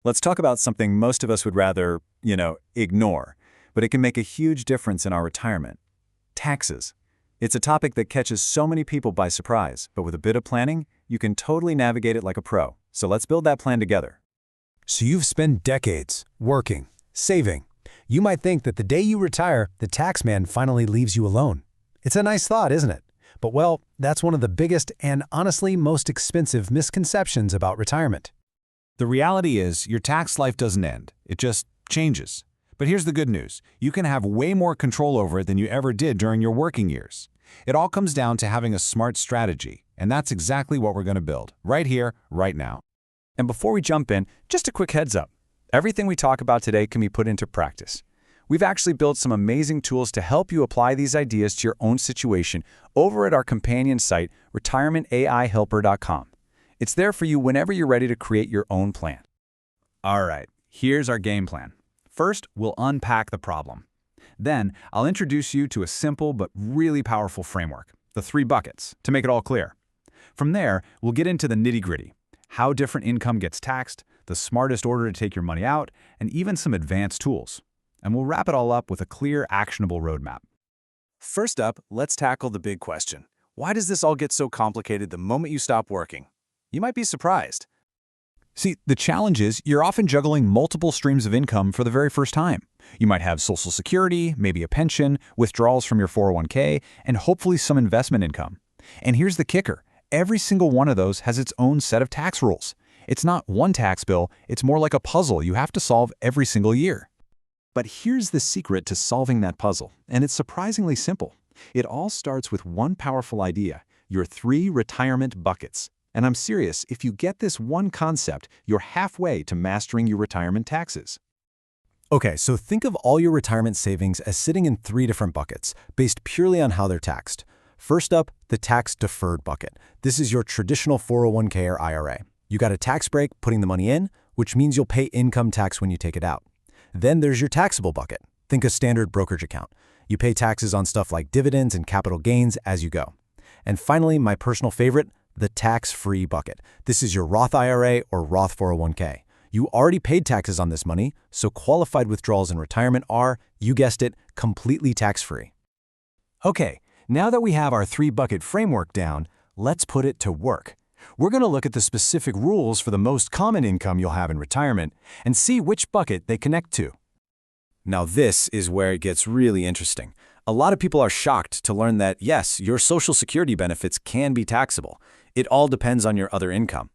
Let's talk about something most of us would rather, ignore, but it can make a huge difference in our retirement. Taxes. It's a topic that catches so many people by surprise, but with a bit of planning, you can totally navigate it like a pro. So let's build that plan together. So you've spent decades working, saving. You might think that the day you retire, the tax man finally leaves you alone. It's a nice thought, isn't it? But well, that's one of the biggest and honestly most expensive misconceptions about retirement. The reality is, your tax life doesn't end. It just changes. But here's the good news. You can have way more control over it than you ever did during your working years. It all comes down to having a smart strategy, and that's exactly what we're going to build, right here, right now. And before we jump in, just a quick heads up. Everything we talk about today can be put into practice. We've actually built some amazing tools to help you apply these ideas to your own situation over at our companion site, retirementaihelper.com. It's there for you whenever you're ready to create your own plan. All right, here's our game plan. First, we'll unpack the problem. Then, I'll introduce you to a simple but really powerful framework, the 3 buckets, to make it all clear. From there, we'll get into the nitty-gritty, how different income gets taxed, the smartest order to take your money out, and even some advanced tools. And we'll wrap it all up with a clear, actionable roadmap. First up, let's tackle the big question. Why does this all get so complicated the moment you stop working? You might be surprised. See, the challenge is you're often juggling multiple streams of income for the very first time. You might have Social Security, maybe a pension, withdrawals from your 401k, and hopefully some investment income. And here's the kicker. Every single one of those has its own set of tax rules. It's not one tax bill, it's more like a puzzle you have to solve every single year. But here's the secret to solving that puzzle, and it's surprisingly simple. It all starts with one powerful idea, your 3 retirement buckets. And I'm serious, if you get this one concept, you're halfway to mastering your retirement taxes. Okay, so think of all your retirement savings as sitting in 3 different buckets, based purely on how they're taxed. First up, the tax-deferred bucket. This is your traditional 401k or IRA. You got a tax break putting the money in, which means you'll pay income tax when you take it out. Then there's your taxable bucket. Think a standard brokerage account. You pay taxes on stuff like dividends and capital gains as you go. And finally, my personal favorite, the tax-free bucket. This is your Roth IRA or Roth 401k. You already paid taxes on this money, so qualified withdrawals in retirement are, you guessed it, completely tax-free. Okay, now that we have our 3-bucket framework down, let's put it to work. We're going to look at the specific rules for the most common income you'll have in retirement and see which bucket they connect to. Now this is where it gets really interesting. A lot of people are shocked to learn that, yes, your Social Security benefits can be taxable. It all depends on your other income.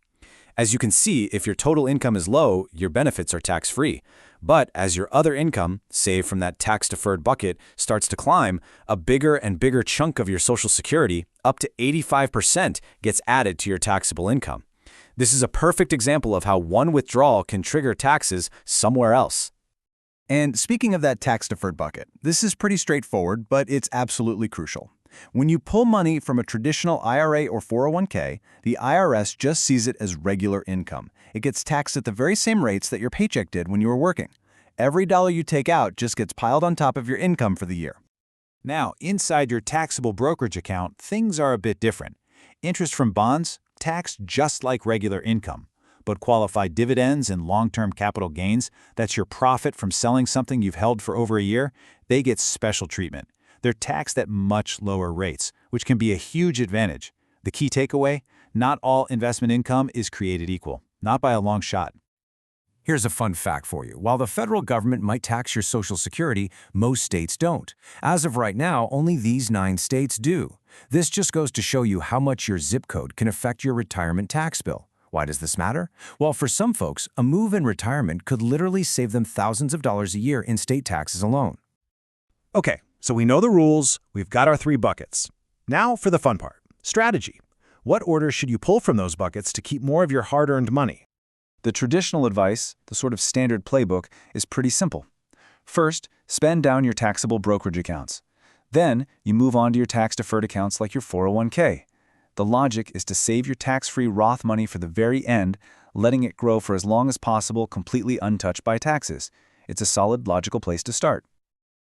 As you can see, if your total income is low, your benefits are tax-free. But as your other income, saved from that tax-deferred bucket, starts to climb, a bigger and bigger chunk of your Social Security, up to 85%, gets added to your taxable income. This is a perfect example of how one withdrawal can trigger taxes somewhere else. And speaking of that tax-deferred bucket, this is pretty straightforward, but it's absolutely crucial. When you pull money from a traditional IRA or 401k, the IRS just sees it as regular income. It gets taxed at the very same rates that your paycheck did when you were working. Every dollar you take out just gets piled on top of your income for the year. Now, inside your taxable brokerage account, things are a bit different. Interest from bonds, taxed just like regular income. But qualified dividends and long-term capital gains, that's your profit from selling something you've held for over a year, they get special treatment. They're taxed at much lower rates, which can be a huge advantage. The key takeaway? Not all investment income is created equal, not by a long shot. Here's a fun fact for you. While the federal government might tax your Social Security, most states don't. As of right now, only these 9 states do. This just goes to show you how much your zip code can affect your retirement tax bill. Why does this matter? Well, for some folks, a move in retirement could literally save them thousands of dollars a year in state taxes alone. Okay, so we know the rules, we've got our 3 buckets. Now for the fun part, strategy. What order should you pull from those buckets to keep more of your hard-earned money? The traditional advice, the sort of standard playbook, is pretty simple. First, spend down your taxable brokerage accounts. Then, you move on to your tax-deferred accounts like your 401k. The logic is to save your tax-free Roth money for the very end, letting it grow for as long as possible completely untouched by taxes. It's a solid, logical place to start.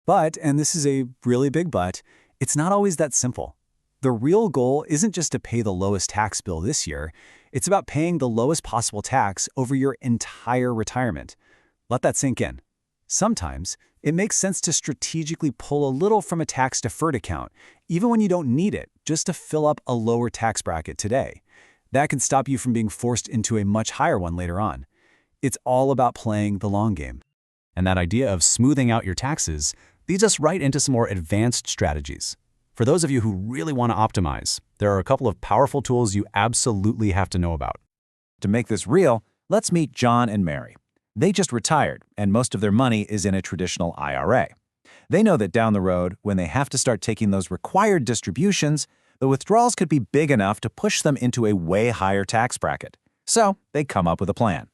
But, and this is a really big but, it's not always that simple. The real goal isn't just to pay the lowest tax bill this year, It's about paying the lowest possible tax over your entire retirement. Let that sink in. Sometimes, it makes sense to strategically pull a little from a tax-deferred account, even when you don't need it, just to fill up a lower tax bracket today. That can stop you from being forced into a much higher one later on. It's all about playing the long game. And that idea of smoothing out your taxes leads us right into some more advanced strategies. For those of you who really want to optimize, there are a couple of powerful tools you absolutely have to know about. To make this real, let's meet John and Mary. They just retired, and most of their money is in a traditional IRA. They know that down the road, when they have to start taking those required distributions, the withdrawals could be big enough to push them into a way higher tax bracket. So they come up with a plan.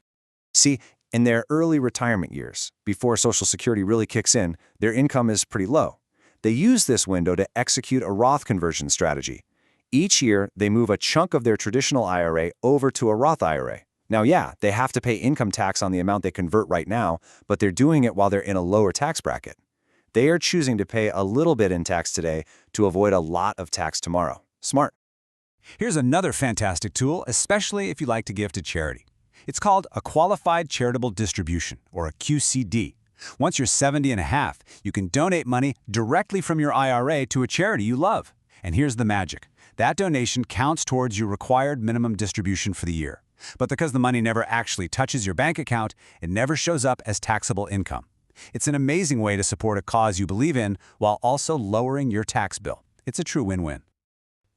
See, in their early retirement years, before Social Security really kicks in, their income is pretty low. They use this window to execute a Roth conversion strategy. Each year, they move a chunk of their traditional IRA over to a Roth IRA. Now, yeah, they have to pay income tax on the amount they convert right now, but they're doing it while they're in a lower tax bracket. They are choosing to pay a little bit in tax today to avoid a lot of tax tomorrow. Smart. Here's another fantastic tool, especially if you like to give to charity. It's called a Qualified Charitable Distribution, or a QCD. Once you're 70 and a half, you can donate money directly from your IRA to a charity you love. And here's the magic. That donation counts towards your required minimum distribution for the year. But because the money never actually touches your bank account, it never shows up as taxable income. It's an amazing way to support a cause you believe in while also lowering your tax bill. It's a true win-win.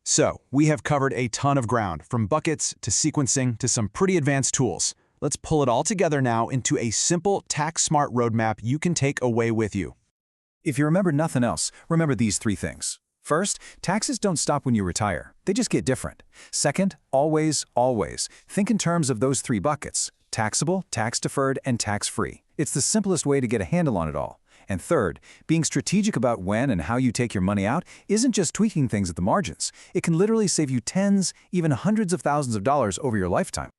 So, we have covered a ton of ground, from buckets to sequencing to some pretty advanced tools. Let's pull it all together now into a simple, tax-smart roadmap you can take away with you. If you remember nothing else, remember these 3 things. First, taxes don't stop when you retire. They just get different. Second, always, think in terms of those 3 buckets: taxable, tax-deferred, and tax-free. It's the simplest way to get a handle on it all. And third, being strategic about when and how you take your money out isn't just tweaking things at the margins. It can literally save you tens, even hundreds of thousands of dollars over your lifetime.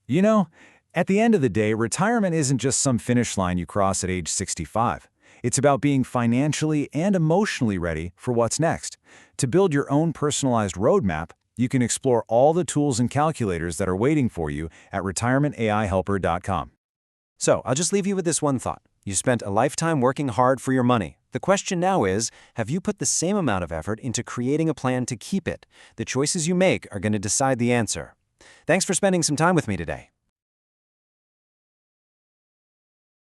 You know, at the end of the day, retirement isn't just some finish line you cross at age 65. It's about being financially and emotionally ready for what's next. To build your own personalized roadmap, you can explore all the tools and calculators that are waiting for you at retirementaihelper.com. So, I'll just leave you with this one thought. You spent a lifetime working hard for your money. The question now is, have you put the same amount of effort into creating a plan to keep it? The choices you make are going to decide the answer. Thanks for spending some time with me today.